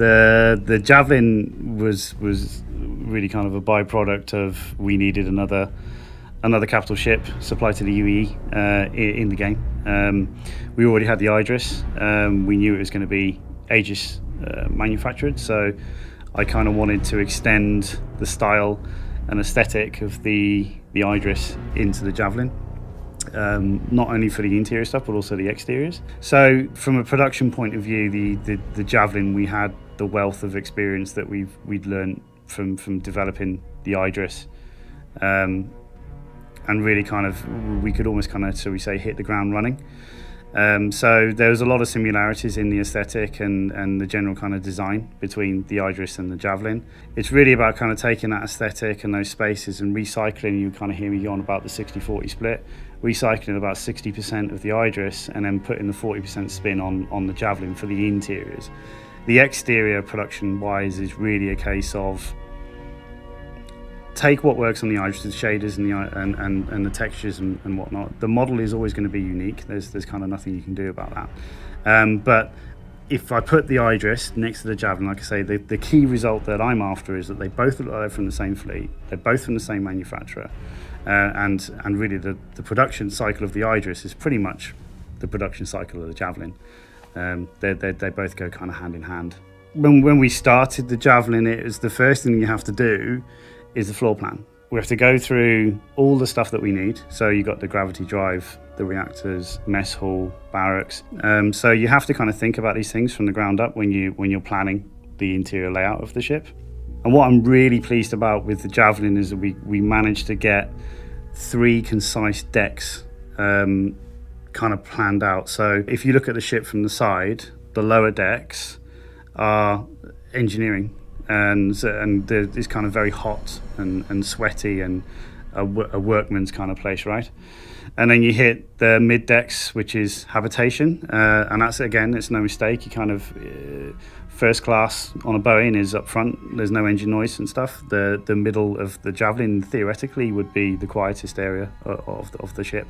The Javelin was really kind of a byproduct of we needed another capital ship supplied to the UEE in the game. We already had the Idris. We knew it was going to be Aegis manufactured, so I kind of wanted to extend the style and aesthetic of the Idris into the Javelin. Not only for the interior stuff but also the exteriors. So from a production point of view, the Javelin, we had the wealth of experience that we'd learned from developing the Idris, and really kind of we could almost kind of, so we say, hit the ground running. So there was a lot of similarities in the aesthetic and the general kind of design between the Idris and the Javelin. It's really about kind of taking that aesthetic and those spaces and recycling. You kind of hear me on about the 60-40 split, recycling about 60% of the Idris and then putting the 40% spin on the Javelin for the interiors. The exterior production wise is really a case of take what works on the Idris, the shaders and the textures and whatnot. The model is always going to be unique. There's kind of nothing you can do about that. But if I put the Idris next to the Javelin, like I say, the key result that I'm after is that they both look like they're from the same fleet. They're both from the same manufacturer. And really the production cycle of the Idris is pretty much the production cycle of the Javelin. They both go kind of hand in hand. When we started the Javelin, it was the first thing you have to do is the floor plan. We have to go through all the stuff that we need. So you've got the gravity drive, the reactors, mess hall, barracks. So you have to kind of think about these things from the ground up when you're planning the interior layout of the ship. And what I'm really pleased about with the Javelin is that we managed to get 3 concise decks kind of planned out. So if you look at the ship from the side, the lower decks are engineering. And it's kind of very hot and sweaty and a workman's kind of place, right? And then you hit the mid decks, which is habitation, and that's, again, it's no mistake. You kind of first class on a Boeing is up front. There's no engine noise and stuff. The middle of the Javelin theoretically would be the quietest area of the ship.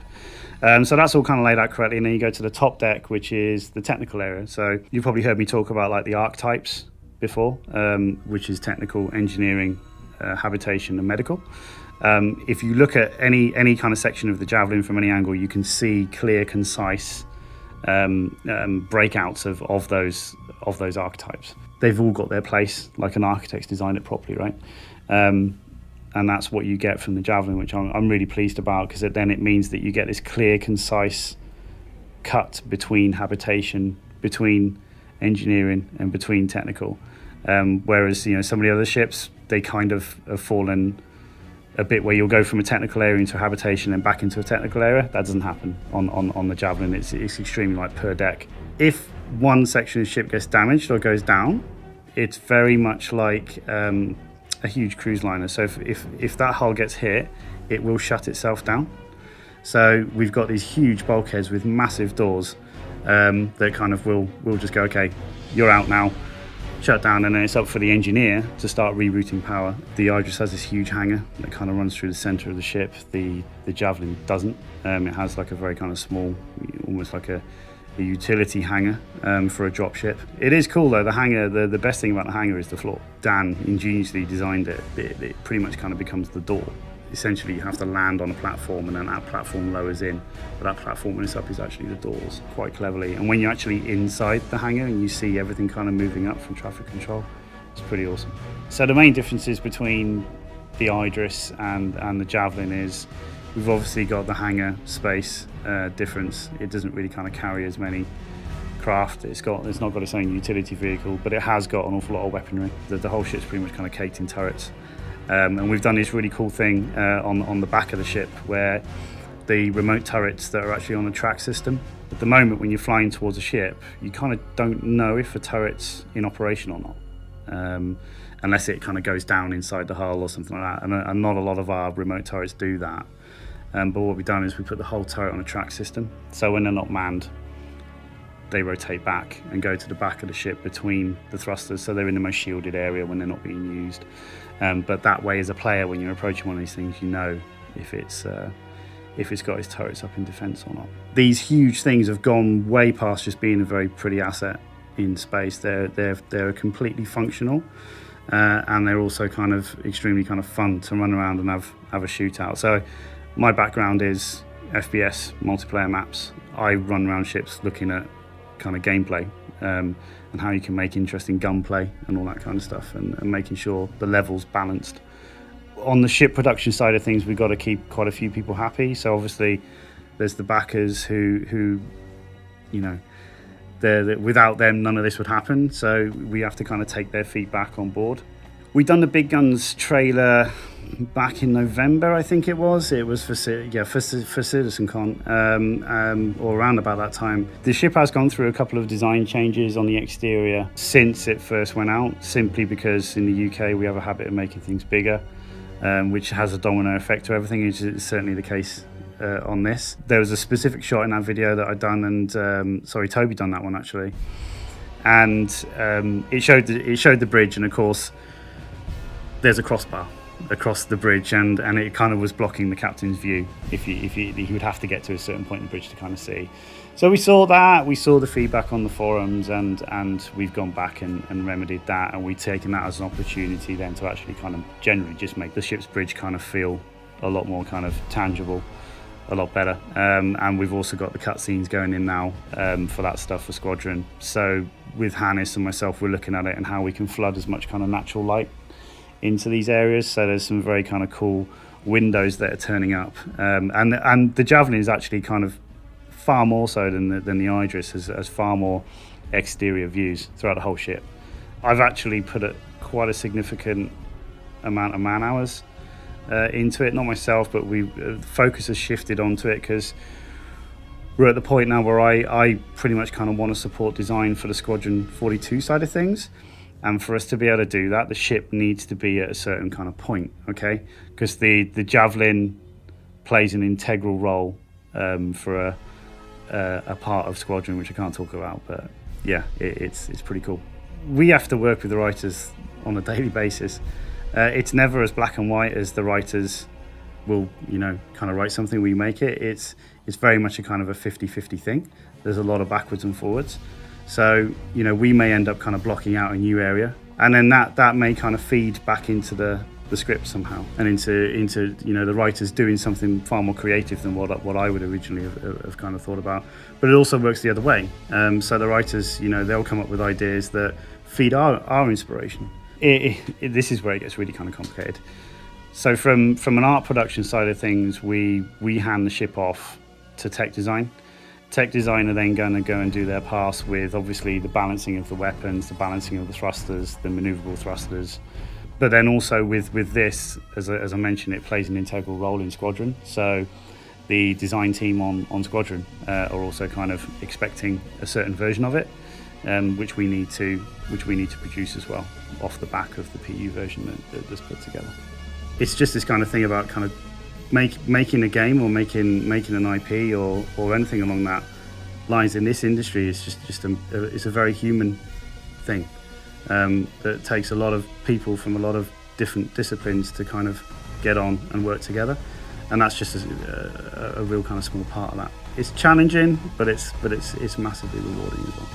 So that's all kind of laid out correctly. And then you go to the top deck, which is the technical area. So you've probably heard me talk about like the archetypes before, which is technical, engineering, habitation and medical. If you look at any kind of section of the Javelin from any angle, you can see clear, concise breakouts of those archetypes. They've all got their place, like an architect's designed it properly, right? And that's what you get from the Javelin, which I'm really pleased about, because then it means that you get this clear, concise cut between habitation, between engineering and between technical. Whereas some of the other ships, they kind of have fallen a bit where you'll go from a technical area into a habitation and back into a technical area. That doesn't happen on the Javelin. It's extremely like per deck. If one section of the ship gets damaged or goes down, it's very much like a huge cruise liner. So if that hull gets hit, it will shut itself down. So we've got these huge bulkheads with massive doors that kind of will just go, okay, you're out now, shut down, and then it's up for the engineer to start rerouting power. The Idris has this huge hangar that kind of runs through the center of the ship. The Javelin doesn't. It has like a very kind of small, almost like a utility hangar for a drop ship. It is cool though, the hangar, the best thing about the hangar is the floor. Dan ingeniously designed it. It pretty much kind of becomes the door. Essentially you have to land on a platform and then that platform lowers in, but that platform when it's up is actually the doors, quite cleverly. And when you're actually inside the hangar and you see everything kind of moving up from traffic control, it's pretty awesome. So the main differences between the Idris and the Javelin is we've obviously got the hangar space difference. It doesn't really kind of carry as many craft. It's not got its own utility vehicle, but it has got an awful lot of weaponry. The whole ship's pretty much kind of caked in turrets. And we've done this really cool thing on the back of the ship where the remote turrets that are actually on the track system. At the moment when you're flying towards a ship, you kind of don't know if a turret's in operation or not, unless it kind of goes down inside the hull or something like that. And not a lot of our remote turrets do that. But what we've done is we put the whole turret on a track system. So when they're not manned, they rotate back and go to the back of the ship between the thrusters, so they're in the most shielded area when they're not being used. But that way, as a player, when you're approaching one of these things, you know if it's got its turrets up in defence or not. These huge things have gone way past just being a very pretty asset. in space. They're completely functional, and they're also kind of extremely kind of fun to run around and have a shootout. So my background is FPS multiplayer maps. I run around ships looking at kind of gameplay and how you can make interesting gunplay and all that kind of stuff, and making sure the level's balanced. On the ship production side of things, we've got to keep quite a few people happy. So obviously there's the backers who you know, without them none of this would happen, so we have to kind of take their feedback on board. We done the Big Guns trailer back in November, I think it was for CitizenCon, or around about that time. The ship has gone through a couple of design changes on the exterior since it first went out, simply because in the UK we have a habit of making things bigger, which has a domino effect to everything, which is certainly the case on this. There was a specific shot in that video that I'd done, and Toby done that one actually, and it showed the bridge, and of course there's a crossbar across the bridge, and it kind of was blocking the captain's view if he would have to get to a certain point in the bridge to kind of see. So we saw the feedback on the forums, and we've gone back and remedied that, and we've taken that as an opportunity then to actually kind of generally just make the ship's bridge kind of feel a lot more kind of tangible, a lot better. And we've also got the cutscenes going in now for that stuff for Squadron. So with Hannes and myself, we're looking at it and how we can flood as much kind of natural light into these areas. So there's some very kind of cool windows that are turning up, and the Javelin is actually kind of far more so than the Idris has far more exterior views throughout the whole ship. I've actually put quite a significant amount of man hours into it, not myself, but focus has shifted onto it, because we're at the point now where I pretty much kind of want to support design for the Squadron 42 side of things. And for us to be able to do that, the ship needs to be at a certain kind of point, okay? Because the Javelin plays an integral role for a part of Squadron, which I can't talk about, but yeah, it's pretty cool. We have to work with the writers on a daily basis. It's never as black and white as the writers will, kind of write something, we make it. It's very much a kind of a 50-50 thing. There's a lot of backwards and forwards. So, we may end up kind of blocking out a new area, and then that may kind of feed back into the script somehow, and into the writers doing something far more creative than what I would originally have kind of thought about. But it also works the other way. So the writers, they'll come up with ideas that feed our inspiration. This is where it gets really kind of complicated. So from an art production side of things, we hand the ship off to tech design. Tech design are then going to go and do their pass with obviously the balancing of the weapons, the balancing of the thrusters, the maneuverable thrusters. But then also with this, as I mentioned, it plays an integral role in Squadron. So the design team on Squadron are also kind of expecting a certain version of it, which we need to produce as well, off the back of the PU version that's put together. It's just this kind of thing about kind of making a game or making an IP or anything along that lines in this industry is it's a very human thing that takes a lot of people from a lot of different disciplines to kind of get on and work together, and that's just a real kind of small part of that. It's challenging, but it's massively rewarding as well.